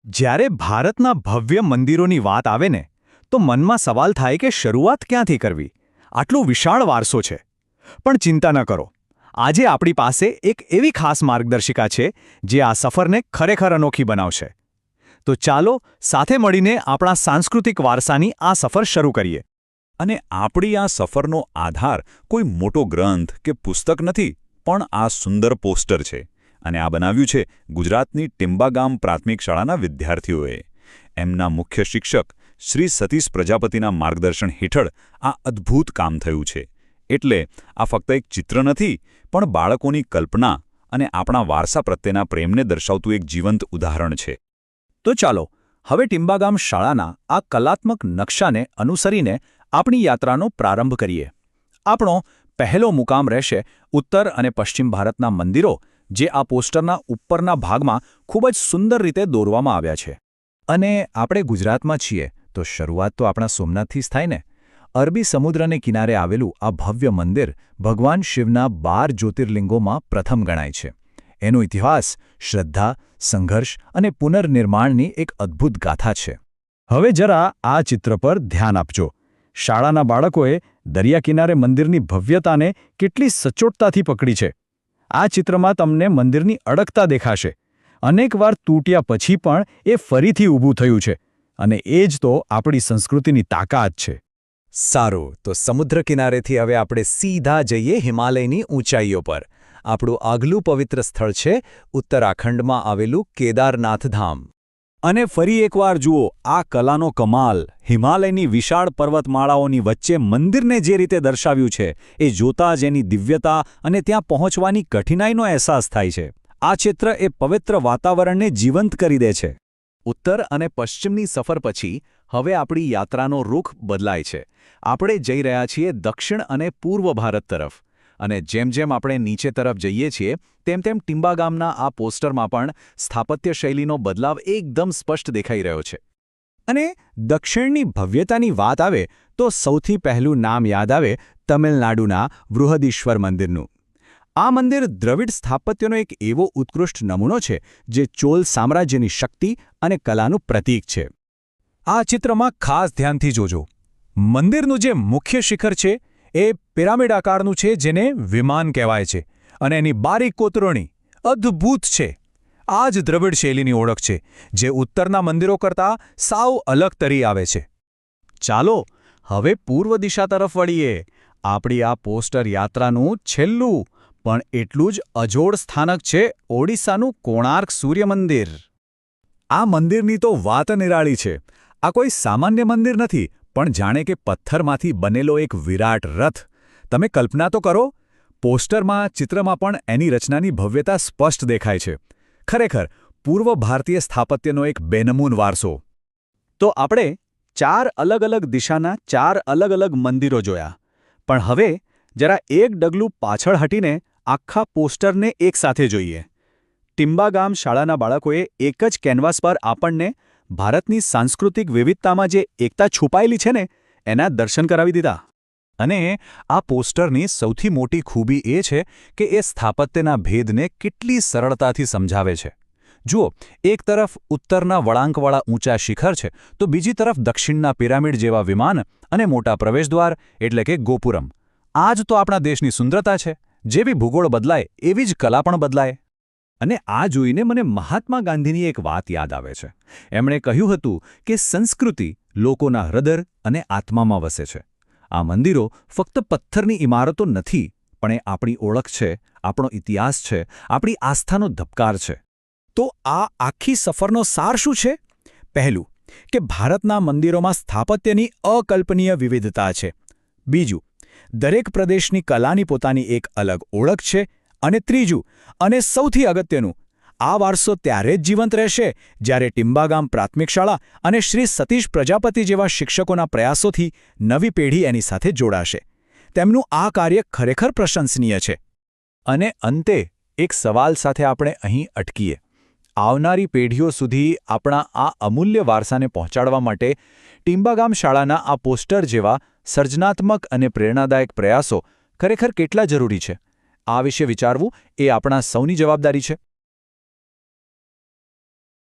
જ્યારે ભારતના ભવ્ય મંદિરોની વાત આવે ને તો મનમાં સવાલ થાય કે શરૂઆત ક્યાંથી કરવી? આટલો વિશાળ વારસો છે. પણ ચિંતા ન કરો, આજે આપણી પાસે એક એવી ખાસ માર્ગદર્શિકા છે જે આ સફરને ખરેખર અનોખી બનાવશે. તો ચાલો સાથે મળીને આપણા સાંસ્કૃતિક વારસાની આ સફર શરૂ કરીએ. અને આપણી આ સફરનો આધાર કોઈ મોટો ગ્રંથ કે પુસ્તક નથી, પણ આ સુંદર પોસ્ટર છે. અને આ બનાવ્યું છે ગુજરાતની ટિંબાગામ પ્રાથમિક શાળાના વિદ્યાર્થીઓએ. એમના મુખ્ય શિક્ષક શ્રી સતીશ પ્રજાપતિના માર્ગદર્શન હેઠળ આ અદ્ભુત કામ થયું છે. એટલે આ ફક્ત એક ચિત્ર નથી, પણ બાળકોની કલ્પના અને આપણા વારસા પ્રત્યેના પ્રેમને દર્શાવતું એક જીવંત ઉદાહરણ છે. તો ચાલો હવે ટિંબાગામ શાળાના આ કલાત્મક નકશાને અનુસરીને આપણી યાત્રાનો પ્રારંભ કરીએ. આપણો પહેલો મુકામ રહેશે ઉત્તર અને પશ્ચિમ ભારતના મંદિરો, જે આ પોસ્ટરના ઉપરના ભાગમાં ખૂબ જ સુંદર રીતે દોરવામાં આવ્યા છે. અને આપણે ગુજરાતમાં છીએ તો શરૂઆત તો આપણા સોમનાથથી જ થાય ને. અરબી સમુદ્રને કિનારે આવેલું આ ભવ્ય મંદિર ભગવાન શિવના 12 જ્યોતિર્લિંગોમાં પ્રથમ ગણાય છે. એનો ઇતિહાસ શ્રદ્ધા, સંઘર્ષ અને પુનર્નિર્માણની એક અદ્ભુત ગાથા છે. હવે જરા આ ચિત્ર પર ધ્યાન આપજો. શાળાના બાળકોએ દરિયા કિનારે મંદિરની ભવ્યતાને કેટલી સચોટતાથી પકડી છે. આ ચિત્રમાં તમને મંદિરની અડગતા દેખાશે. અનેકવાર તૂટ્યા પછી પણ એ ફરીથી ઊભું થયું છે. અને એ જ તો આપણી સંસ્કૃતિની તાકાત છે. સારું, તો સમુદ્ર કિનારેથી હવે આપણે સીધા જઈએ હિમાલયની ઊંચાઈઓ પર. આપણું આગલું પવિત્ર સ્થળ છે ઉત્તરાખંડમાં આવેલું કેદારનાથ ધામ. અને ફરી એકવાર જુઓ આ કલાનો કમાલ. હિમાલયની વિશાળ પર્વતમાળાઓની વચ્ચે મંદિરને જે રીતે દર્શાવ્યું છે, એ જોતાં જ એની દિવ્યતા અને ત્યાં પહોંચવાની કઠિનાઈનો અહેસાસ થાય છે. આ ચિત્ર એ પવિત્ર વાતાવરણને જીવંત કરી દે છે. ઉત્તર અને પશ્ચિમની સફર પછી હવે આપણી યાત્રાનો રૂખ બદલાય છે. આપણે જઈ રહ્યા છીએ દક્ષિણ અને પૂર્વ ભારત તરફ. અને જેમ જેમ આપણે નીચે તરફ જઈએ છીએ તેમ તેમ ટિંબાગામના આ પોસ્ટરમાં પણ સ્થાપત્ય શૈલીનો બદલાવ એકદમ સ્પષ્ટ દેખાઈ રહ્યો છે. અને દક્ષિણની ભવ્યતાની વાત આવે તો સૌથી પહેલું નામ યાદ આવે તમિલનાડુના બૃહદીશ્વર મંદિરનું. આ મંદિર દ્રવિડ સ્થાપત્યનો એક એવો ઉત્કૃષ્ટ નમૂનો છે જે ચોલ સામ્રાજ્યની શક્તિ અને કલાનું પ્રતીક છે. આ ચિત્રમાં ખાસ ધ્યાનથી જોજો. મંદિરનું જે મુખ્ય શિખર છે એ પિરામિડ આકારનું છે, જેને વિમાન કહેવાય છે. અને એની બારીક કોતરણી અદ્ભુત છે. આ જ દ્રવિડ શૈલીની ઓળખ છે, જે ઉત્તરના મંદિરો કરતાં સાવ અલગ તરી આવે છે. ચાલો હવે પૂર્વ દિશા તરફ વળીએ. આપણી આ પોસ્ટર યાત્રાનું છેલ્લું પણ એટલું જ અજોડ સ્થાનક છે ઓડિશાનું કોણાર્ક સૂર્ય મંદિર. આ મંદિરની તો વાત નિરાળી છે. આ કોઈ સામાન્ય મંદિર નથી, પણ જાણે કે પથ્થરમાંથી બનેલો એક વિરાટ રથ. તમે કલ્પના તો કરો. પોસ્ટરમાં, ચિત્રમાં પણ એની રચનાની ભવ્યતા સ્પષ્ટ દેખાય છે. ખરેખર પૂર્વ ભારતીય સ્થાપત્યનો એક બેનમૂન વારસો. તો આપણે 4 અલગ અલગ દિશાના 4 અલગ અલગ મંદિરો જોયા. પણ હવે જરા એક ડગલું પાછળ હટીને આખા પોસ્ટરને એકસાથે જોઈએ. ટિંબાગામ શાળાના બાળકોએ એક જ કેનવાસ પર આપણને ભારતની સાંસ્કૃતિક વિવિધતામાં જે એકતા છુપાયેલી છે ને, એના દર્શન કરાવી દીધા. અને આ પોસ્ટરની સૌથી મોટી ખૂબી એ છે કે એ સ્થાપત્યના ભેદને કેટલી સરળતાથી સમજાવે છે. જુઓ, એક તરફ ઉત્તરના વળાંકવાળા ઊંચા શિખર છે, તો બીજી તરફ દક્ષિણના પિરામિડ જેવા વિમાન અને મોટા પ્રવેશદ્વાર એટલે કે ગોપુરમ. આ જ તો આપણા દેશની સુંદરતા છે. જેવી ભૂગોળ બદલાય એવી જ કલા પણ બદલાય. અને આ જોઈને મને મહાત્મા ગાંધીની એક વાત યાદ આવે છે. એમણે કહ્યું હતું કે સંસ્કૃતિ લોકોના હૃદય અને આત્મામાં વસે છે. આ મંદિરો ફક્ત પથ્થરની ઇમારતો નથી, પણ એ આપણી ઓળખ છે, આપણો ઇતિહાસ છે, આપણી આસ્થાનો ધબકાર છે. તો આ આખી સફરનો સાર શું છે? પહેલું, કે ભારતના મંદિરોમાં સ્થાપત્યની અકલ્પનીય વિવિધતા છે. બીજું, દરેક પ્રદેશની કલાની પોતાની એક અલગ ઓળખ છે. અને ત્રીજું, અને સૌથી અગત્યનું, આ વારસો ત્યારે જ જીવંત રહેશે જ્યારે ટિંબાગામ પ્રાથમિક શાળા અને શ્રી સતીશ પ્રજાપતિ જેવા શિક્ષકોના પ્રયાસોથી નવી પેઢી એની સાથે જોડાશે. તેમનું આ કાર્ય ખરેખર પ્રશંસનીય છે. અને અંતે એક સવાલ સાથે આપણે અહીં અટકીએ. આવનારી પેઢીઓ સુધી આપણા આ અમૂલ્ય વારસાને પહોંચાડવા માટે ટિંબાગામ શાળાના આ પોસ્ટર જેવા સર્જનાત્મક અને પ્રેરણાદાયક પ્રયાસો ખરેખર કેટલા જરૂરી છે? આ વિશે વિચારવું એ આપણા સૌની જવાબદારી છે.